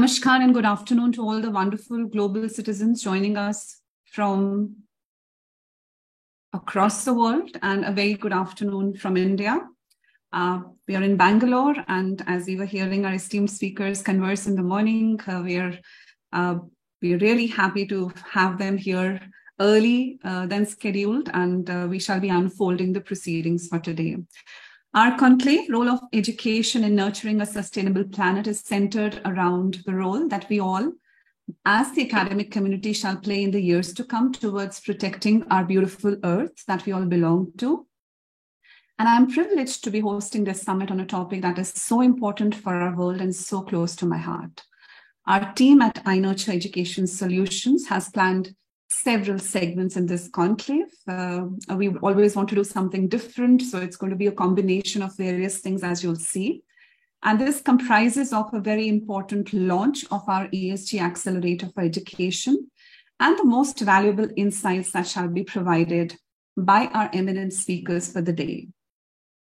Namaskar and good afternoon to all the wonderful global citizens joining us from across the world, and a very good afternoon from India. We are in Bangalore, and as we were hearing our esteemed speakers converse in the morning, we're really happy to have them here early than scheduled, and we shall be unfolding the proceedings for today. Our conclave, Role of Education in Nurturing a Sustainable Planet, is centered around the role that we all, as the academic community, shall play in the years to come towards protecting our beautiful earth that we all belong to. And I'm privileged to be hosting this summit on a topic that is so important for our world and so close to my heart. Our team at iNurture Education Solutions has planned several segments in this conclave. We always want to do something different, so it's going to be a combination of various things, as you'll see. And this comprises of a very important launch of our ESG Accelerator for Education and the most valuable insights that shall be provided by our eminent speakers for the day.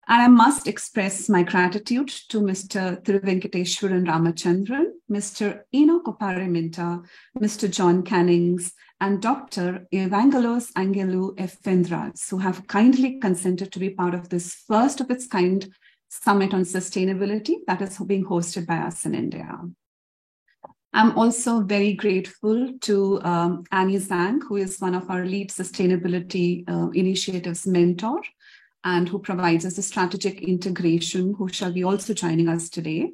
And I must express my gratitude to Mr. Thiruvenkateshwaran Ramachandran, Mr. Enoch Opare-Minta, Mr. John Cannings, and Dr. Evangelos Angelou Efendras, who have kindly consented to be part of this first of its kind summit on sustainability that is being hosted by us in India. I'm also very grateful to Annie Zhang, who is one of our lead sustainability initiatives mentor, and who provides us a strategic integration, who shall be also joining us today.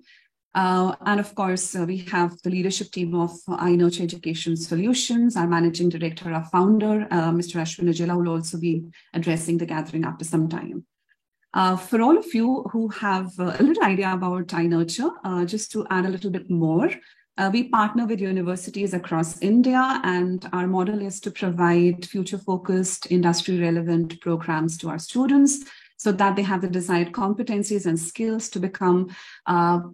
And of course, we have the leadership team of iNurture Education Solutions, our managing director, our founder, Mr. Ashwin Ajela, will also be addressing the gathering after some time. For all of you who have a little idea about iNurture, just to add a little bit more, we partner with universities across India, and our model is to provide future-focused, industry-relevant programs to our students so that they have the desired competencies and skills to become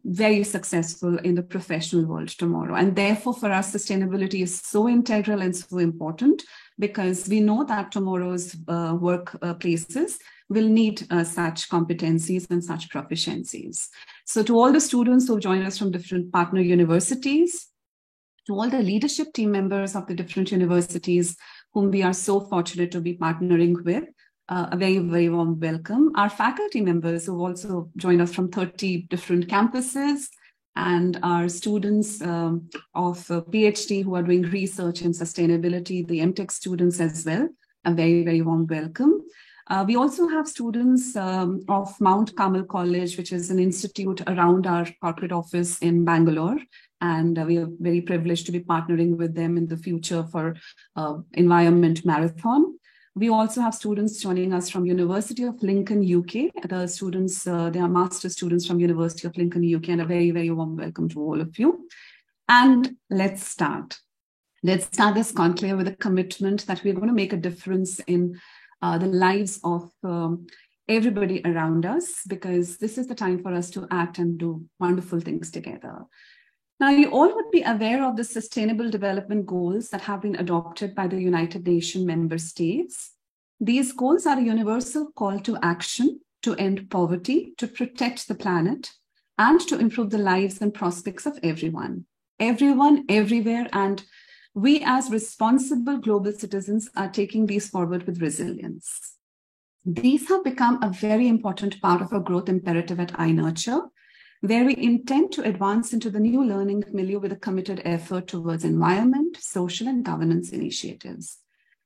very successful in the professional world tomorrow. And therefore, for us, sustainability is so integral and so important because we know that tomorrow's workplaces will need such competencies and such proficiencies. So to all the students who join us from different partner universities, to all the leadership team members of the different universities whom we are so fortunate to be partnering with, a very, very warm welcome. Our faculty members who also join us from 30 different campuses, and our students of PhD who are doing research in sustainability, the MTech students as well, a very, very warm welcome. We also have students of Mount Carmel College, which is an institute around our corporate office in Bangalore. And we are very privileged to be partnering with them in the future for Environment Marathon. We also have students joining us from University of Lincoln, UK. The students, they are master students from University of Lincoln, UK, and a very, very warm welcome to all of you. And let's start. Let's start this conclave with a commitment that we're going to make a difference in the lives of everybody around us, because this is the time for us to act and do wonderful things together. Now, you all would be aware of the Sustainable Development Goals that have been adopted by the United Nations member states. These goals are a universal call to action to end poverty, to protect the planet, and to improve the lives and prospects of everyone, everywhere. And we as responsible global citizens are taking these forward with resilience. These have become a very important part of our growth imperative at iNurture, where we intend to advance into the new learning milieu with a committed effort towards environment, social, and governance initiatives.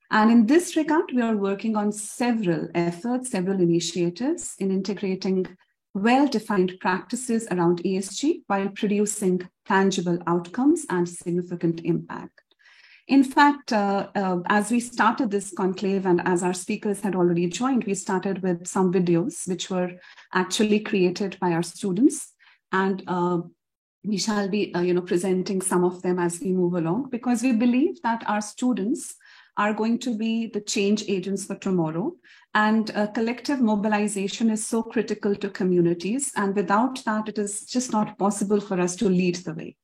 And in this regard, we are working on several efforts, several initiatives in integrating well-defined practices around ESG while producing tangible outcomes and significant impact. In fact, as we started this conclave and as our speakers had already joined, we started with some videos which were actually created by our students. And we shall be presenting some of them as we move along, because we believe that our students are going to be the change agents for tomorrow. And collective mobilization is so critical to communities. And without that, it is just not possible for us to lead the way.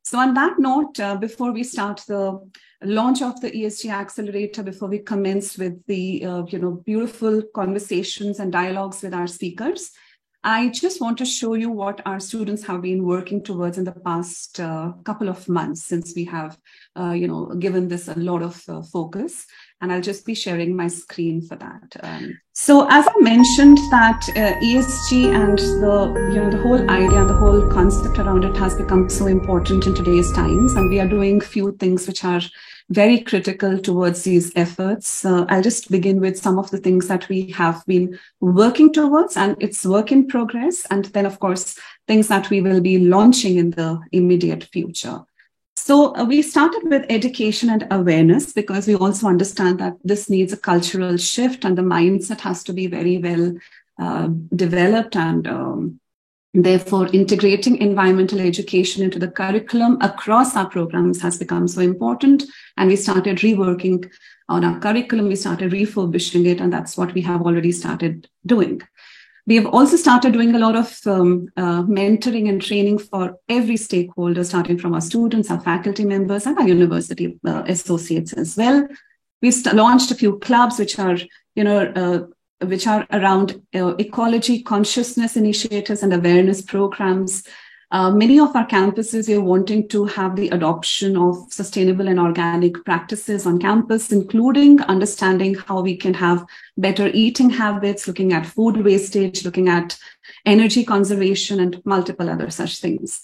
So on that note, before we start the launch of the ESG Accelerator, before we commence with the beautiful conversations and dialogues with our speakers, I just want to show you what our students have been working towards in the past couple of months since we have, given this a lot of focus. And I'll just be sharing my screen for that. So as I mentioned that ESG and the whole idea and the whole concept around it has become so important in today's times. And we are doing few things which are very critical towards these efforts. I'll just begin with some of the things that we have been working towards, and it's work in progress. And then, of course, things that we will be launching in the immediate future. So we started with education and awareness because we also understand that this needs a cultural shift and the mindset has to be very well developed, and therefore integrating environmental education into the curriculum across our programs has become so important. And we started reworking on our curriculum, we started refurbishing it, and that's what we have already started doing. We have also started doing a lot of mentoring and training for every stakeholder, starting from our students, our faculty members, and our university associates as well. We've launched a few clubs which are, which are around ecology, consciousness initiatives, and awareness programs. Many of our campuses are wanting to have the adoption of sustainable and organic practices on campus, including understanding how we can have better eating habits, looking at food wastage, looking at energy conservation, and multiple other such things.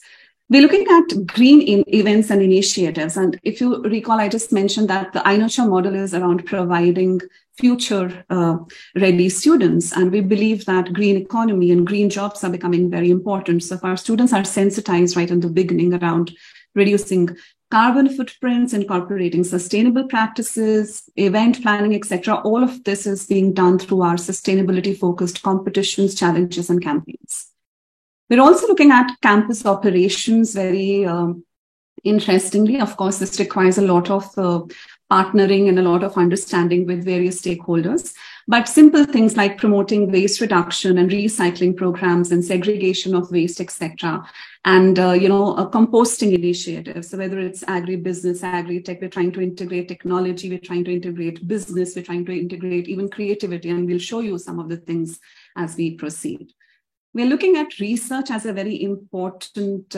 We're looking at green events and initiatives. And if you recall, I just mentioned that the iNurture model is around providing future ready students. And we believe that green economy and green jobs are becoming very important. So if our students are sensitized right in the beginning around reducing carbon footprints, incorporating sustainable practices, event planning, etc., all of this is being done through our sustainability-focused competitions, challenges, and campaigns. We're also looking at campus operations very interestingly. Of course, this requires a lot of partnering and a lot of understanding with various stakeholders. But simple things like promoting waste reduction and recycling programs and segregation of waste, etc., and composting initiatives. So whether it's agribusiness, agri-tech, we're trying to integrate technology, we're trying to integrate business, we're trying to integrate even creativity, and we'll show you some of the things as we proceed. We're looking at research as a very important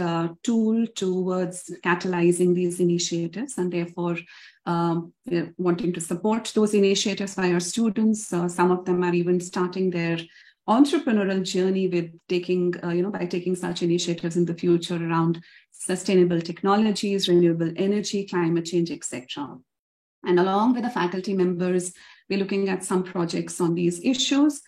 tool towards catalyzing these initiatives, and therefore we're wanting to support those initiatives by our students. Some of them are even starting their entrepreneurial journey with by taking such initiatives in the future around sustainable technologies, renewable energy, climate change, etc. And along with the faculty members, we're looking at some projects on these issues.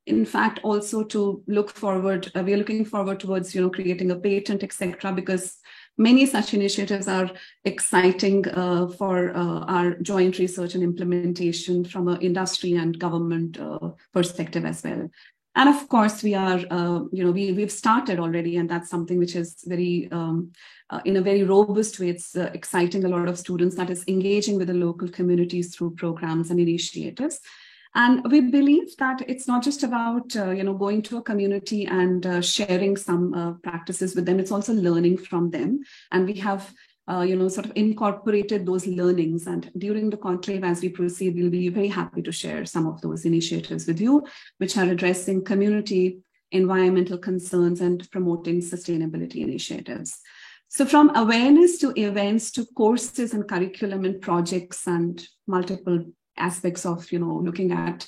In fact, also to look forward, we are looking forward towards, creating a patent, etc., because many such initiatives are exciting for our joint research and implementation from an industry and government perspective as well. And of course, we are, we've started already, and that's something which is very, in a very robust way. It's exciting a lot of students that is engaging with the local communities through programs and initiatives. And we believe that it's not just about, going to a community and sharing some practices with them. It's also learning from them. And we have, sort of incorporated those learnings. And during the conclave, as we proceed, we'll be very happy to share some of those initiatives with you, which are addressing community, environmental concerns, and promoting sustainability initiatives. So from awareness to events to courses and curriculum and projects and multiple aspects of, looking at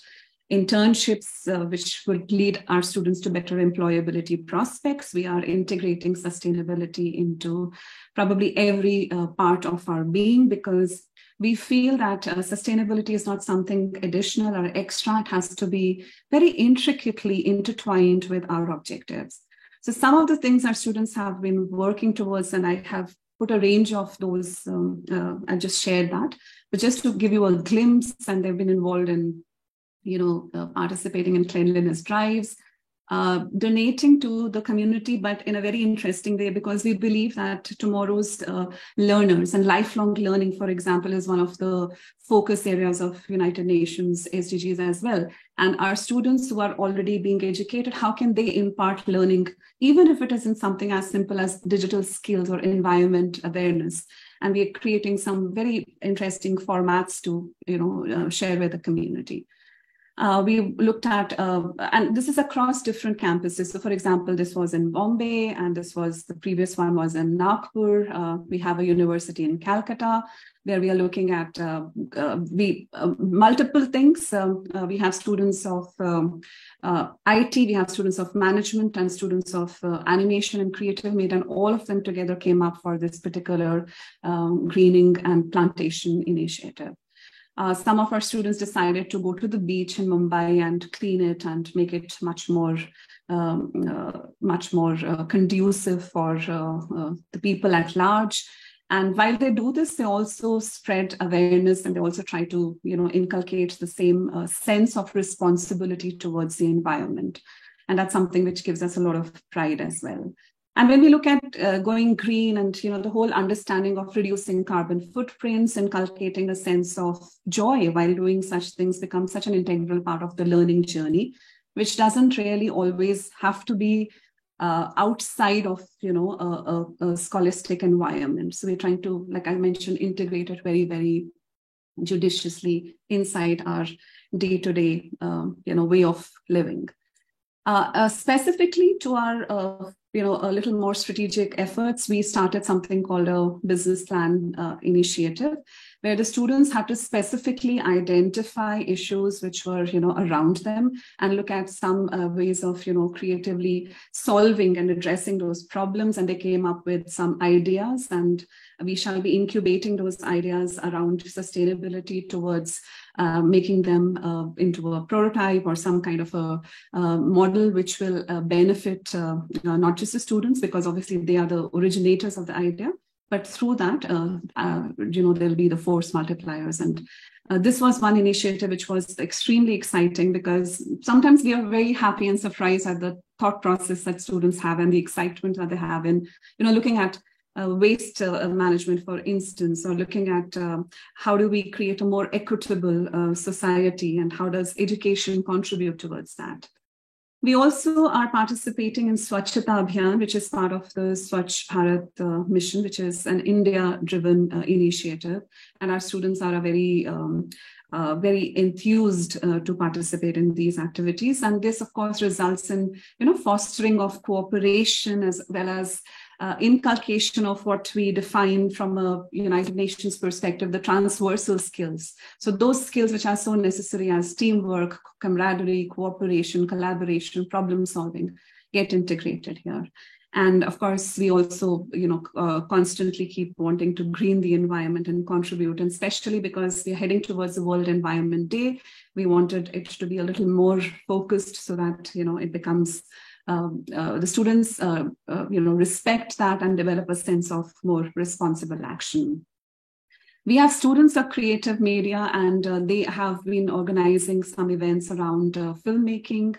internships, which would lead our students to better employability prospects. We are integrating sustainability into probably every part of our being, because we feel that sustainability is not something additional or extra. It has to be very intricately intertwined with our objectives. So some of the things our students have been working towards, and I have put a range of those, I just shared that, but just to give you a glimpse, and they've been involved in, participating in cleanliness drives, donating to the community, but in a very interesting way, because we believe that tomorrow's learners and lifelong learning, for example, is one of the focus areas of United Nations SDGs as well. And our students who are already being educated, how can they impart learning, even if it isn't something as simple as digital skills or environment awareness? And we are creating some very interesting formats to, share with the community. We looked at, and this is across different campuses. So for example, this was in Bombay, and the previous one was in Nagpur. We have a university in Calcutta, where we are looking at multiple things. We have students of IT, we have students of management and students of animation and creative made, and all of them together came up for this particular greening and plantation initiative. Some of our students decided to go to the beach in Mumbai and clean it and make it much more conducive for the people at large. And while they do this, they also spread awareness, and they also try to, inculcate the same sense of responsibility towards the environment. And that's something which gives us a lot of pride as well. And when we look at going green and, the whole understanding of reducing carbon footprints, inculcating a sense of joy while doing such things becomes such an integral part of the learning journey, which doesn't really always have to be outside of, a scholastic environment. So we're trying to, like I mentioned, integrate it very, very judiciously inside our day-to-day, way of living. Specifically to our, a little more strategic efforts, we started something called a business plan initiative, where the students had to specifically identify issues which were, around them, and look at some ways of, creatively solving and addressing those problems. And they came up with some ideas, and we shall be incubating those ideas around sustainability towards making them into a prototype or some kind of a model which will benefit not just the students, because obviously they are the originators of the idea, but through that, there'll be the force multipliers. And this was one initiative which was extremely exciting, because sometimes we are very happy and surprised at the thought process that students have and the excitement that they have in, looking at waste management, for instance, or looking at how do we create a more equitable society, and how does education contribute towards that. We also are participating in Swachhata Abhiyan, which is part of the Swachh Bharat mission, which is an India-driven initiative. And our students are very enthused to participate in these activities. And this, of course, results in, fostering of cooperation, as well as inculcation of what we define from a United Nations perspective, the transversal skills. So those skills which are so necessary as teamwork, camaraderie, cooperation, collaboration, problem solving, get integrated here. And of course, we also, constantly keep wanting to green the environment and contribute. And especially because we're heading towards the World Environment Day, we wanted it to be a little more focused, so that, it becomes the students, respect that and develop a sense of more responsible action. We have students of creative media, and they have been organizing some events around filmmaking.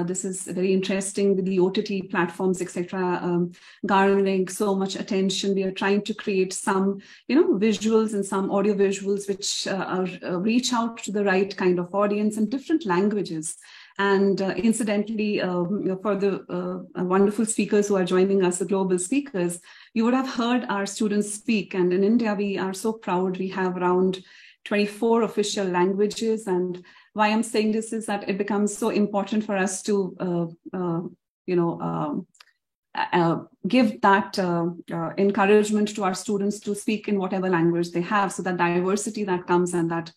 This is very interesting with the OTT platforms, etc., garnering so much attention. We are trying to create some, visuals and some audio visuals which reach out to the right kind of audience in different languages. And incidentally, for the wonderful speakers who are joining us, the global speakers, you would have heard our students speak. And in India, we are so proud. We have around 24 official languages. And why I'm saying this is that it becomes so important for us to, give that encouragement to our students to speak in whatever language they have, so that diversity that comes and that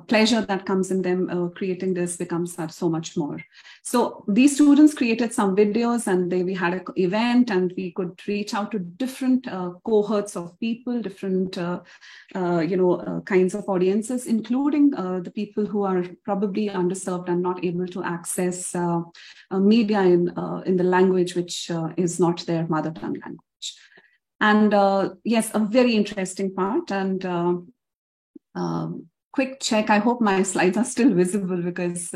pleasure that comes in them creating this becomes so much more. So these students created some videos, and we had an event, and we could reach out to different cohorts of people, different kinds of audiences, including the people who are probably underserved and not able to access media in the language which is not their mother tongue language. And yes, a very interesting part. And quick check. I hope my slides are still visible, because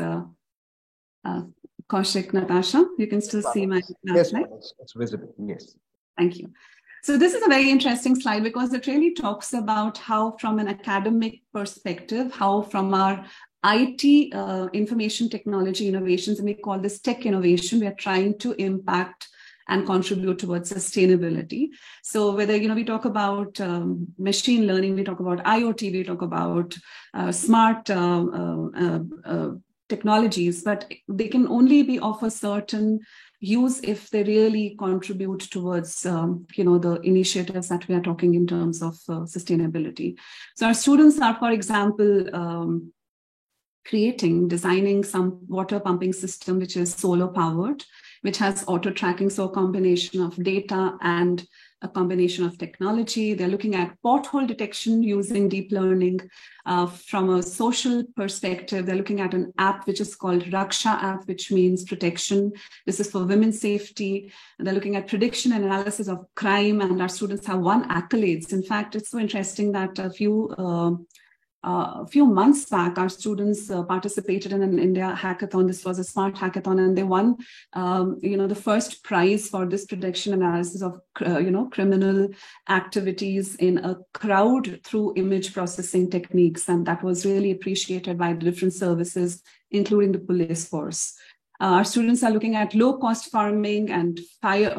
Kaushik, Natasha, you can still see my yes, slide? it's visible. Yes. Thank you. So this is a very interesting slide, because it really talks about how, from an academic perspective, how from our IT, information technology innovations, and we call this tech innovation, we are trying to impact and contribute towards sustainability. So whether, we talk about machine learning, we talk about IoT, we talk about smart technologies, but they can only be of a certain use if they really contribute towards the initiatives that we are talking in terms of sustainability. So our students are, for example, designing some water pumping system which is solar powered, which has auto tracking, so a combination of data and a combination of technology. They're looking at pothole detection using deep learning. From a social perspective, they're looking at an app which is called Raksha app, which means protection. This is for women's safety. They're looking at prediction and analysis of crime, and our students have won accolades. In fact, it's so interesting that a few months back, our students participated in an India hackathon. This was a smart hackathon, and they won, the first prize for this prediction analysis of, criminal activities in a crowd through image processing techniques. And that was really appreciated by the different services, including the police force. Our students are looking at low-cost farming and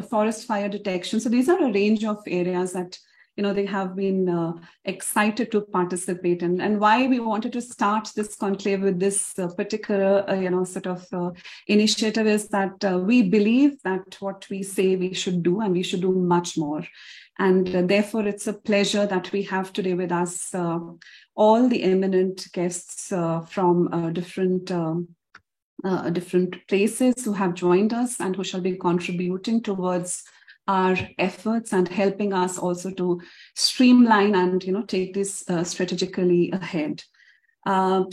forest fire detection. So these are a range of areas that they have been excited to participate in. And why we wanted to start this conclave with this particular, initiative is that we believe that what we say we should do, and we should do much more. And therefore, it's a pleasure that we have today with us all the eminent guests from different places who have joined us and who shall be contributing towards our efforts and helping us also to streamline and take this strategically ahead.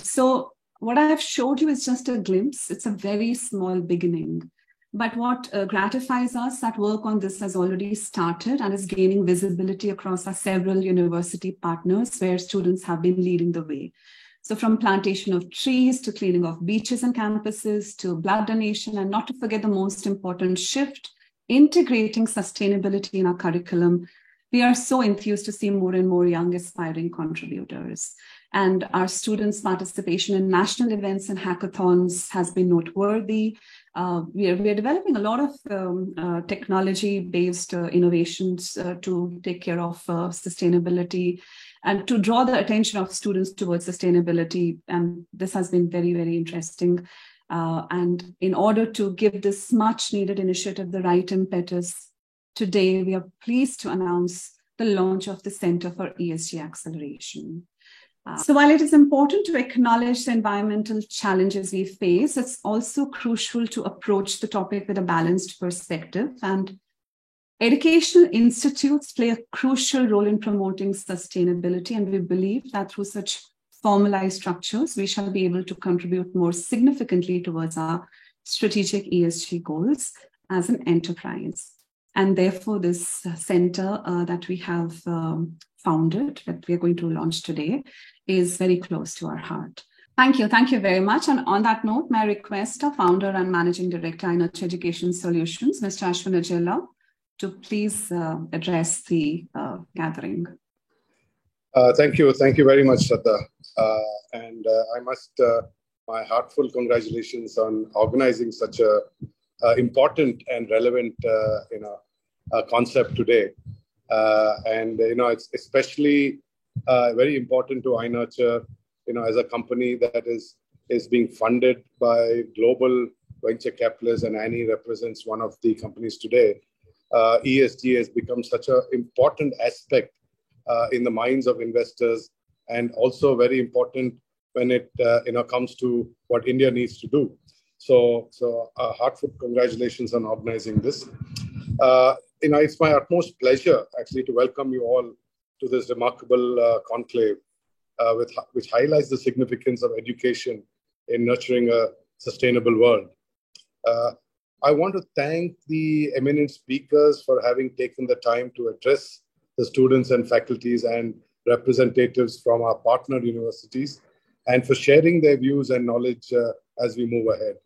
So what I have showed you is just a glimpse. It's a very small beginning. But what gratifies us, that work on this has already started and is gaining visibility across our several university partners where students have been leading the way. So from plantation of trees to cleaning of beaches and campuses to blood donation, and not to forget the most important shift, integrating sustainability in our curriculum. We are so enthused to see more and more young aspiring contributors. And our students' participation in national events and hackathons has been noteworthy. We are developing a lot of technology-based innovations to take care of sustainability and to draw the attention of students towards sustainability. And this has been very, very interesting. And in order to give this much needed initiative the right impetus, today we are pleased to announce the launch of the Center for ESG Acceleration. So while it is important to acknowledge the environmental challenges we face, it's also crucial to approach the topic with a balanced perspective. And educational institutes play a crucial role in promoting sustainability. And we believe that through such formalized structures, we shall be able to contribute more significantly towards our strategic ESG goals as an enterprise. And therefore, this center that we have founded, that we are going to launch today, is very close to our heart. Thank you. Thank you very much. And on that note, may I request our founder and managing director, iNurture Education Solutions, Mr. Ashwin Ajela, to please address the gathering. Thank you. Thank you very much, Shraddha. I must, my heartfelt congratulations on organizing such a important and relevant, concept today. It's especially very important to iNurture, as a company that is being funded by global venture capitalists, and Annie represents one of the companies today. ESG has become such an important aspect in the minds of investors, and also very important when it comes to what India needs to do. So heartfelt congratulations on organizing this. It's my utmost pleasure actually to welcome you all to this remarkable conclave, which highlights the significance of education in nurturing a sustainable world. I want to thank the eminent speakers for having taken the time to address the students and faculties and representatives from our partner universities, and for sharing their views and knowledge as we move ahead.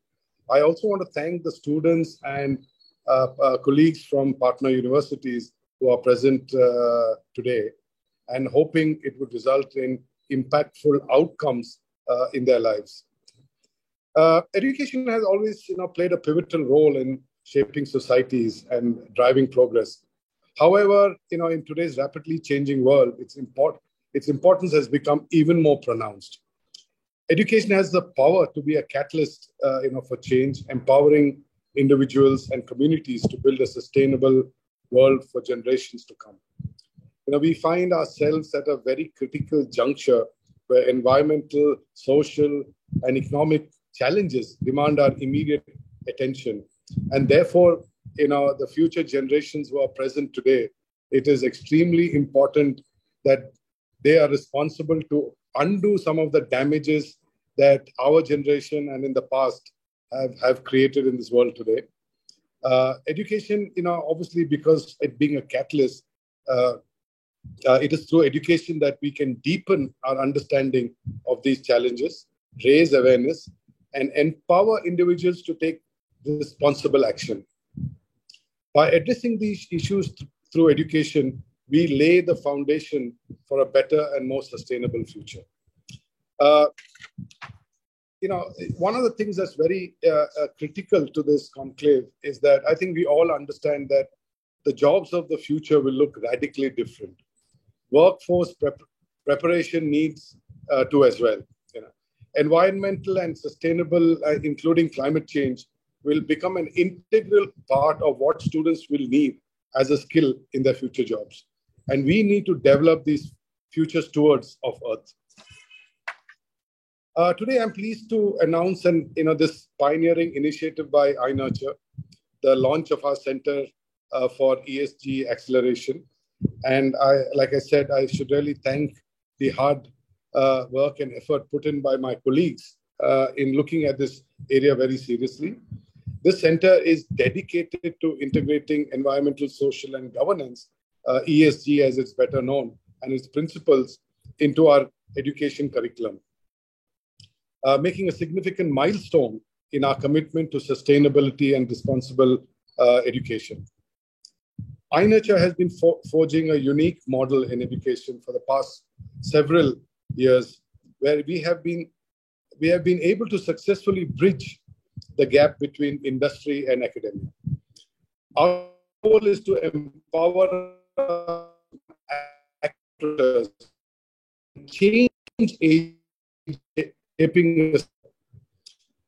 I also want to thank the students and colleagues from partner universities who are present today, and hoping it would result in impactful outcomes in their lives. Education has always played a pivotal role in shaping societies and driving progress. However, in today's rapidly changing world, its importance has become even more pronounced. Education has the power to be a catalyst, for change, empowering individuals and communities to build a sustainable world for generations to come. We find ourselves at a very critical juncture where environmental, social, and economic challenges demand our immediate attention. And therefore, the future generations who are present today, it is extremely important that they are responsible to undo some of the damages that our generation and in the past have created in this world today. Education, obviously, because it being a catalyst, it is through education that we can deepen our understanding of these challenges, raise awareness, and empower individuals to take responsible action. By addressing these issues through education, we lay the foundation for a better and more sustainable future. One of the things that's very critical to this conclave is that I think we all understand that the jobs of the future will look radically different. Workforce preparation needs to as well. Environmental and sustainable, including climate change, will become an integral part of what students will need as a skill in their future jobs. And we need to develop these future stewards of Earth. Today, I'm pleased to announce this pioneering initiative by iNurture, the launch of our Center for ESG Acceleration. And like I said, I should really thank the hard work and effort put in by my colleagues in looking at this area very seriously. This center is dedicated to integrating environmental, social, and governance, ESG as it's better known, and its principles into our education curriculum, making a significant milestone in our commitment to sustainability and responsible education. iNurture has been forging a unique model in education for the past several years, where we have been able to successfully bridge the gap between industry and academia. Our goal is to empower actors, change shaping us.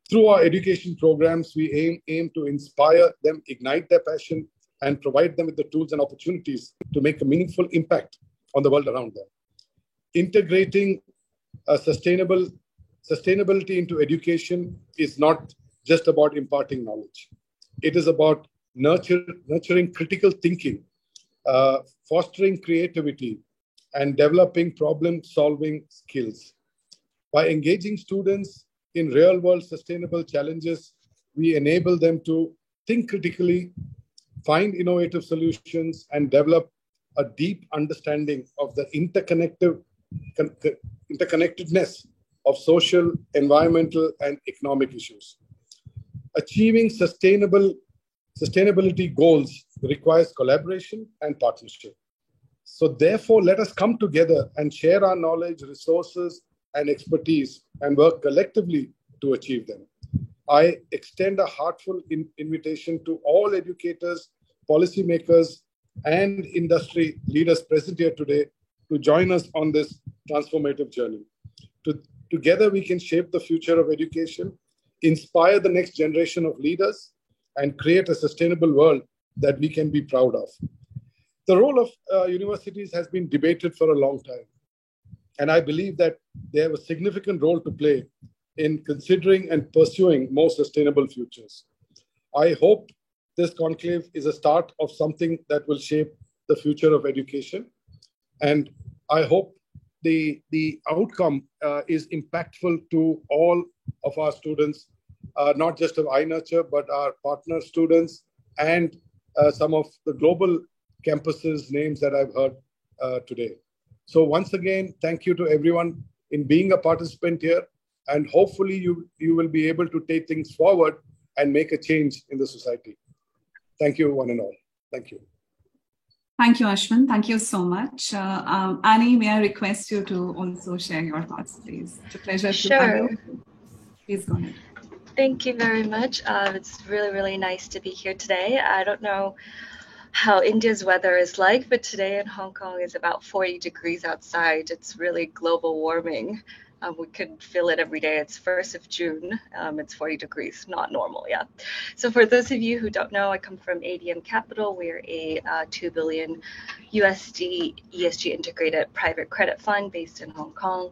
Through our education programs, we aim to inspire them, ignite their passion, and provide them with the tools and opportunities to make a meaningful impact on the world around them. Integrating sustainability into education is not just about imparting knowledge. It is about nurturing critical thinking, fostering creativity, and developing problem-solving skills. By engaging students in real-world sustainable challenges, we enable them to think critically, find innovative solutions, and develop a deep understanding of the interconnectedness of social, environmental, and economic issues. Achieving sustainability goals requires collaboration and partnership. So therefore, let us come together and share our knowledge, resources, and expertise and work collectively to achieve them. I extend a heartfelt invitation to all educators, policymakers, and industry leaders present here today to join us on this transformative journey. Together, we can shape the future of education, inspire the next generation of leaders, and create a sustainable world that we can be proud of. The role of universities has been debated for a long time, and I believe that they have a significant role to play in considering and pursuing more sustainable futures. I hope this conclave is a start of something that will shape the future of education, and I hope the outcome is impactful to all of our students, not just of iNurture, but our partner students and some of the global campuses names that I've heard today. So once again, thank you to everyone in being a participant here, and hopefully you will be able to take things forward and make a change in the society. Thank you, one and all. Thank you. Thank you, Ashwin. Thank you so much. Annie, may I request you to also share your thoughts, please? It's a pleasure to have you. Please go ahead. Thank you very much. It's really, really nice to be here today. I don't know how India's weather is like, but today in Hong Kong is about 40 degrees outside. It's really global warming. We could feel it every day. It's 1st of June. It's 40 degrees, not normal. Yeah. So for those of you who don't know, I come from ADM Capital. We're a $2 billion USD ESG integrated private credit fund based in Hong Kong.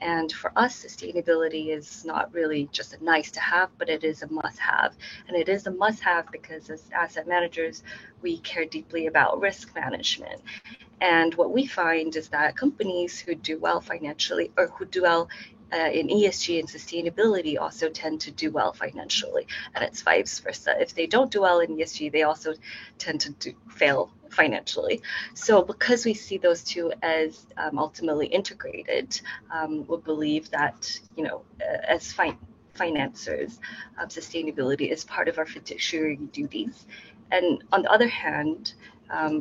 And for us, sustainability is not really just a nice to have, but it is a must have. And it is a must have because as asset managers, we care deeply about risk management. And what we find is that companies who do well financially or who do well in ESG and sustainability also tend to do well financially, and it's vice versa. If they don't do well in ESG, they also tend to financially financially. So because we see those two as ultimately integrated, we believe that, as financiers, sustainability is part of our fiduciary duties. And on the other hand,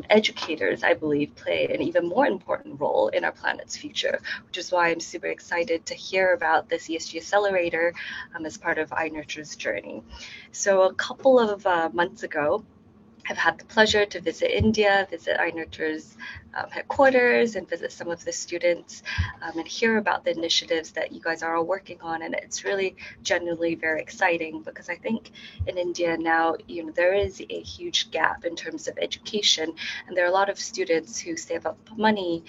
educators, I believe, play an even more important role in our planet's future, which is why I'm super excited to hear about this ESG Accelerator as part of iNurture's journey. So a couple of months ago, I've had the pleasure to visit India, visit iNurture's headquarters, and visit some of the students and hear about the initiatives that you guys are all working on. And it's really genuinely very exciting because I think in India now, there is a huge gap in terms of education. And there are a lot of students who save up money,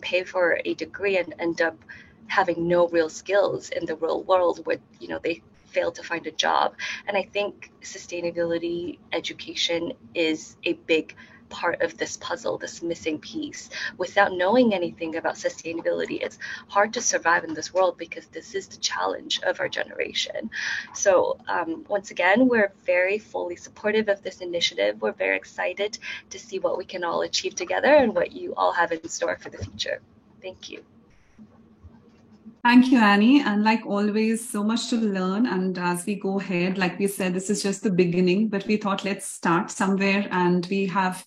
pay for a degree, and end up having no real skills in the real world where, they fail to find a job. And I think sustainability education is a big part of this puzzle, this missing piece. Without knowing anything about sustainability, it's hard to survive in this world because this is the challenge of our generation. So once again, we're very fully supportive of this initiative. We're very excited to see what we can all achieve together and what you all have in store for the future. Thank you. Thank you, Annie. And like always, so much to learn. And as we go ahead, like we said, this is just the beginning, but we thought let's start somewhere. And we have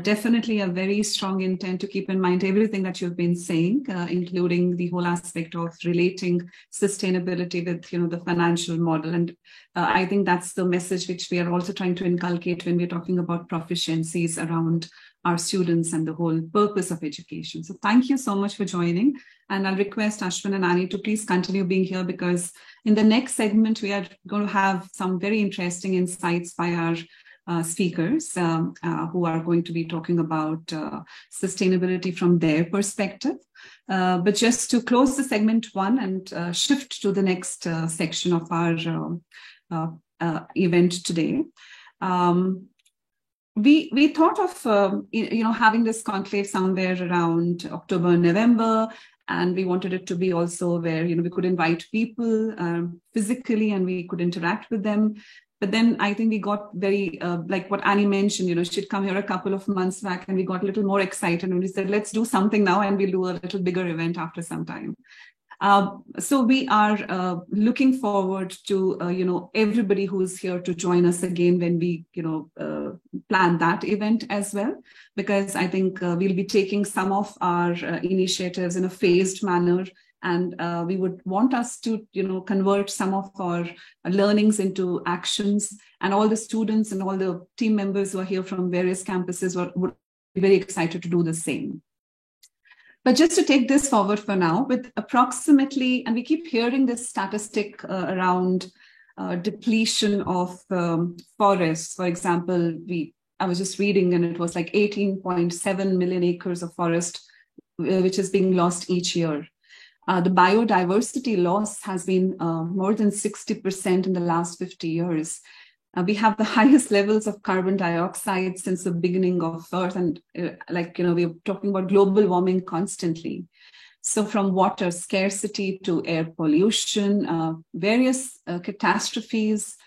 definitely a very strong intent to keep in mind everything that you've been saying, including the whole aspect of relating sustainability with, the financial model. And I think that's the message which we are also trying to inculcate when we're talking about proficiencies around our students and the whole purpose of education. So thank you so much for joining. And I'll request Ashwin and Annie to please continue being here because in the next segment, we are going to have some very interesting insights by our speakers who are going to be talking about sustainability from their perspective. But just to close the segment one and shift to the next section of our event today. We thought of having this conclave somewhere around October, November, and we wanted it to be also where we could invite people physically and we could interact with them. But then I think we got very like what Annie mentioned, she'd come here a couple of months back and we got a little more excited and we said, let's do something now and we'll do a little bigger event after some time. So we are looking forward to, everybody who's here to join us again when we, plan that event as well, because I think we'll be taking some of our initiatives in a phased manner. And we would want us to, convert some of our learnings into actions, and all the students and all the team members who are here from various campuses would be very excited to do the same. But just to take this forward for now, with approximately, and we keep hearing this statistic around depletion of forests. For example, I was just reading and it was like 18.7 million acres of forest, which is being lost each year. The biodiversity loss has been more than 60% in the last 50 years. We have the highest levels of carbon dioxide since the beginning of Earth. And we're talking about global warming constantly. So from water scarcity to air pollution, various catastrophes,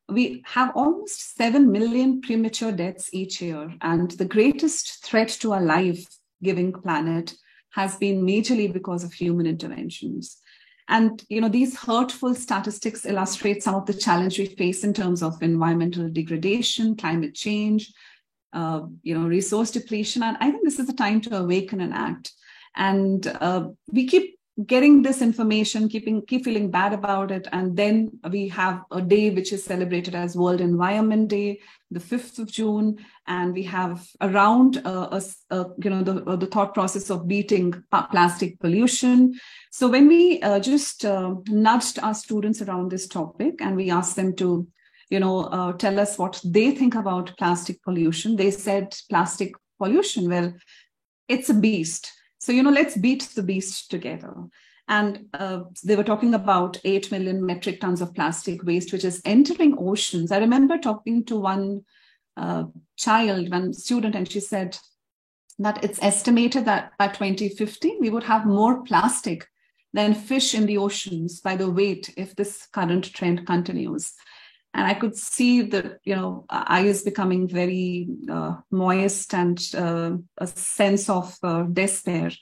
we have almost 7 million premature deaths each year. And the greatest threat to our life-giving planet has been majorly because of human interventions. And, these hurtful statistics illustrate some of the challenge we face in terms of environmental degradation, climate change, resource depletion. And I think this is the time to awaken and act. And we keep getting this information, keep feeling bad about it. And then we have a day which is celebrated as World Environment Day, the 5th of June. And we have around, the thought process of beating plastic pollution. So when we just nudged our students around this topic and we asked them to, tell us what they think about plastic pollution, they said plastic pollution, well, it's a beast. So, let's beat the beast together. And they were talking about 8 million metric tons of plastic waste, which is entering oceans. I remember talking to one student, and she said that it's estimated that by 2050, we would have more plastic than fish in the oceans by the weight if this current trend continues. And I could see the, eyes becoming very moist and a sense of despair.